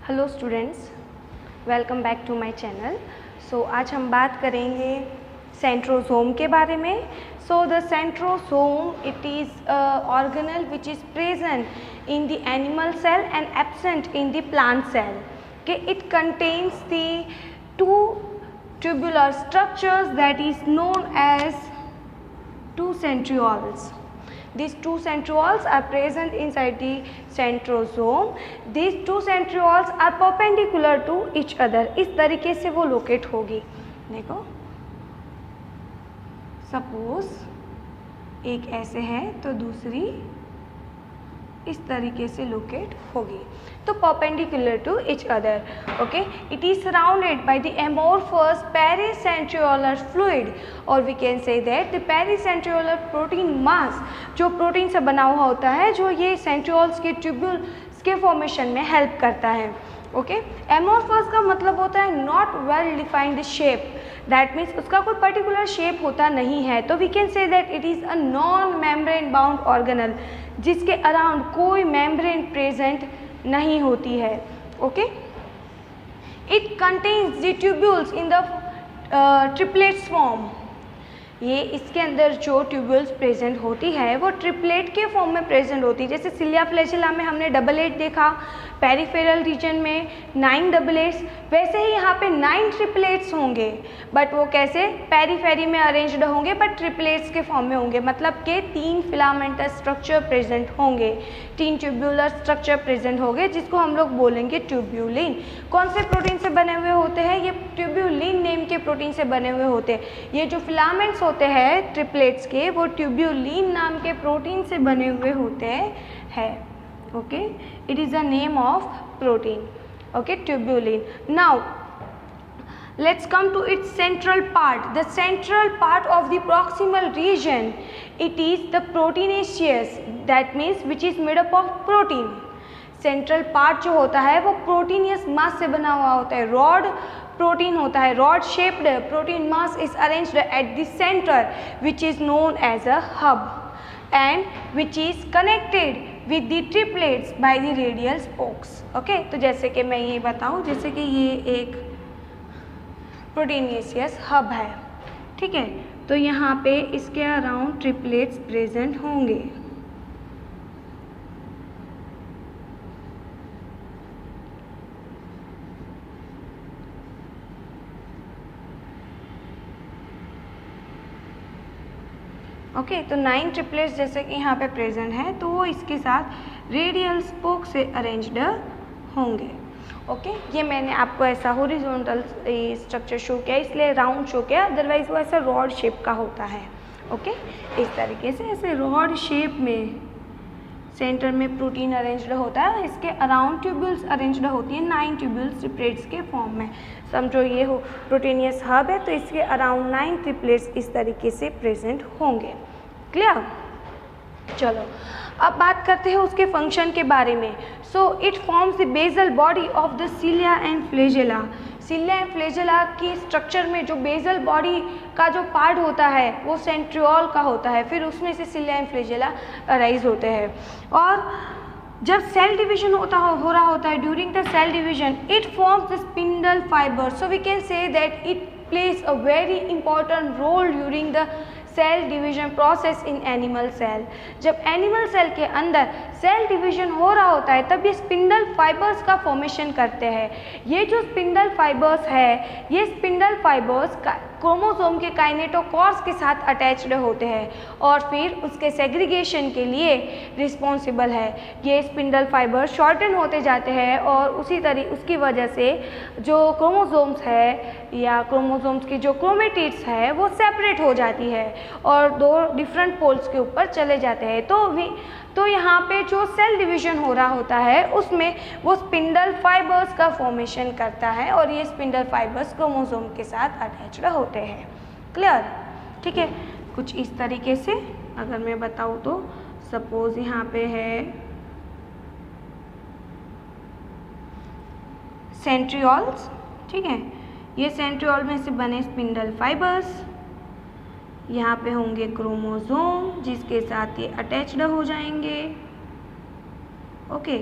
Hello students, welcome back to my channel. आज हम बात करेंगे सेंट्रोसोम के बारे में। The centrosome it is organelle which is present in the animal cell and absent in the plant cell. It contains the two tubular structures that is known as two centrioles. These two centrioles are present inside the centrosome. These two centrioles are perpendicular to each other. इस तरीके से वो locate होगी। देखो, suppose एक ऐसे है तो दूसरी इस तरीके से लोकेट होगी, तो perpendicular to each other. Okay, it is surrounded by the amorphous pericentriolar fluid, or we can say that the pericentriolar protein mass, जो प्रोटीन से बना हुआ होता है, जो ये सेंट्रियोल्स के ट्यूब्यूल्स के फॉर्मेशन में हेल्प करता है। ओके, एमोर्फस का मतलब होता है not well defined shape, that means उसका कोई पर्टिकुलर शेप होता नहीं है। तो we can say that it is a non membrane bound organelle, जिसके अराउंड कोई मेम्ब्रेन प्रेजेंट नहीं होती है। Okay, it contains the tubules in the triplets form. ये इसके अंदर जो ट्यूब्यूल्स प्रेजेंट होती है वो ट्रिपलेट के फॉर्म में प्रेजेंट होती है। जैसे सिलिया फ्लैजेला में हमने डबल एट देखा, पेरिफेरल रीजन में 9 डबल एट्स, वैसे ही यहाँ पे 9 ट्रिपलेट्स होंगे, बट वो कैसे पेरीफेरी में अरेंज्ड होंगे, बट ट्रिपलेट्स के फॉर्म में होंगे। मतलब के 3 फिलामेंटस स्ट्रक्चर प्रेजेंट होंगे, 3 ट्यूब्यूलर स्ट्रक्चर प्रेजेंट होंगे, जिसको हम लोग बोलेंगे ट्यूब्यूलिन। कौन से प्रोटीन से बने हुए होते हैं? ये ट्यूब्यूलिन नेम के प्रोटीन से बने हुए होते हैं। ये जो फिलामेंट्स होते हैं ट्रिपलेट्स के, वो ट्यूब्यूलिन नाम के प्रोटीन से बने हुए होते हैं। Okay, it is a name of protein. Okay, tubulin. Now let's come to its central part. The central part of the proximal region, it is the proteinaceous, that means which is made up of protein. Central part जो होता है वो proteinaceous मास से बना हुआ होता है। Rod protein होता है, rod shaped protein mass is arranged at the centre which is known as a hub and which is connected with the triplets by the radial spokes. Okay, तो जैसे कि मैं ये बताऊँ, जैसे कि ये एक प्रोटीनियस हब है, ठीक है, तो यहाँ पे इसके अराउंड ट्रिपलेट्स प्रेजेंट होंगे। ओके, तो 9 ट्रिपलेट्स जैसे कि यहाँ पे प्रेजेंट है, तो वो इसके साथ रेडियल स्पोक से अरेंज्ड होंगे। ओके, ये मैंने आपको ऐसा हॉरिजॉन्टल स्ट्रक्चर शो किया, इसलिए राउंड शो किया, अदरवाइज वो ऐसा रॉड शेप का होता है। ओके, इस तरीके से ऐसे रॉड शेप में सेंटर में प्रोटीन अरेंज्ड होता है, इसके अराउंड ट्यूब्यूल्स अरेंज्ड होती हैं, 9 ट्यूब्यूल्स ट्रिपलेट्स के फॉर्म में। समझो ये हो प्रोटीनियस हब है, तो इसके अराउंड 9 ट्रिपलेट्स इस तरीके से प्रेजेंट होंगे। क्लियर? चलो अब बात करते हैं उसके फंक्शन के बारे में। It forms the basal body of the cilia and flagella. Cilia and flagella की स्ट्रक्चर में जो बेसल बॉडी का जो पार्ट होता है वो सेंट्रियोल का होता है, फिर उसमें से सिलिया एंड फ्लैजेला अराइज होते हैं। और जब सेल डिवीजन हो रहा होता है, during the cell division it forms the spindle fibre. So we can say that it plays a very important role during the cell division process in animal cell. जब animal cell के अंदर cell division हो रहा होता है, तब ये spindle fibres का फॉर्मेशन करते हैं। ये जो स्पिंडल फाइबर्स है, ये स्पिंडल फाइबर्स क्रोमोसोम के काइनेटोकॉर्स के साथ अटैच्ड होते हैं और फिर उसके सेग्रीगेशन के लिए रिस्पॉन्सिबल है। ये स्पिंडल फाइबर शॉर्टन होते जाते हैं और उसकी वजह से जो क्रोमोसोम्स है या क्रोमोसोम्स की जो क्रोमेटिड्स है वो सेपरेट हो जाती है और 2 डिफरेंट पोल्स के ऊपर चले जाते हैं। तो यहाँ पे जो सेल डिवीजन हो रहा होता है उसमें वो स्पिंडल फाइबर्स का फॉर्मेशन करता है और ये स्पिंडल फाइबर्स क्रोमोसोम के साथ अटैच्ड होते हैं। क्लियर? ठीक है, कुछ इस तरीके से अगर मैं बताऊँ तो सपोज यहाँ पे है सेंट्रियोल्स, ठीक है, ये सेंट्रियोल में से बने स्पिंडल फाइबर्स, यहाँ पे होंगे क्रोमोसोम जिसके साथ ये अटैच्ड हो जाएंगे। ओके,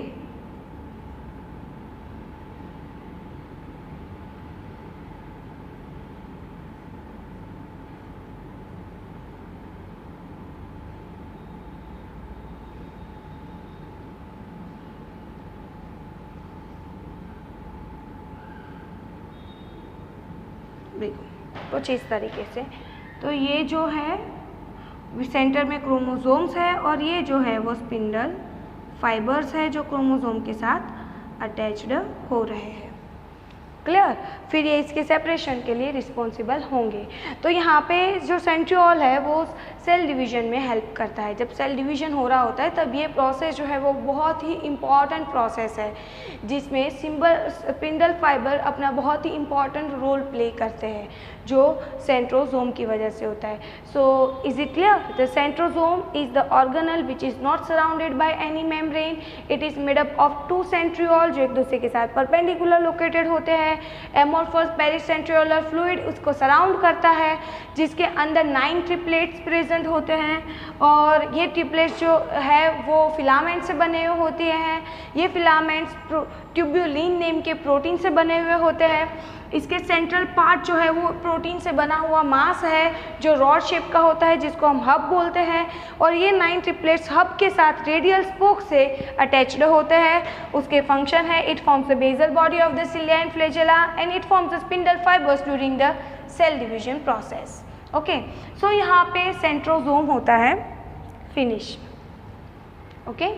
देखो कुछ इस तरीके से। तो ये जो है सेंटर में क्रोमोसोम्स है और ये जो है वो स्पिंडल फाइबर्स है जो क्रोमोसोम के साथ अटैच्ड हो रहे हैं। क्लियर? फिर ये इसके सेपरेशन के लिए रिस्पॉन्सिबल होंगे। तो यहाँ पे जो सेंट्रियोल है वो सेल डिवीजन में हेल्प करता है। जब सेल डिवीजन हो रहा होता है तब ये प्रोसेस जो है वो बहुत ही इम्पॉर्टेंट प्रोसेस है जिसमें स्पिंडल फाइबर अपना बहुत ही इम्पॉर्टेंट रोल प्ले करते हैं जो सेंट्रोसोम की वजह से होता है। So is it clear? The centrosome is the organelle which is not surrounded by any membrane. It is made up of 2 centriole जो एक दूसरे के साथ परपेंडिकुलर लोकेटेड होते हैं। एमोर्फस पेरिसेंट्रियोलर फ्लूइड उसको सराउंड करता है जिसके अंदर 9 ट्रिपलेट्स प्रेजेंट होते हैं और ये ट्रिपलेट्स जो है वो फिलामेंट से बने हुए होते हैं। ये फिलामेंट्स ट्यूब्यूलिन नेम के प्रोटीन से बने हुए होते हैं। इसके सेंट्रल पार्ट जो है वो प्रोटीन से बना हुआ मास है जो रॉड शेप का होता है जिसको हम हब बोलते हैं और ये 9 ट्रिपलेट्स हब के साथ रेडियल स्पोक से अटैच्ड होते हैं। उसके फंक्शन है it forms the basal body of the cilia and flagella and it forms the spindle fibres during the cell division process. Okay, so यहाँ पे सेंट्रोसोम होता है फिनिश। ओके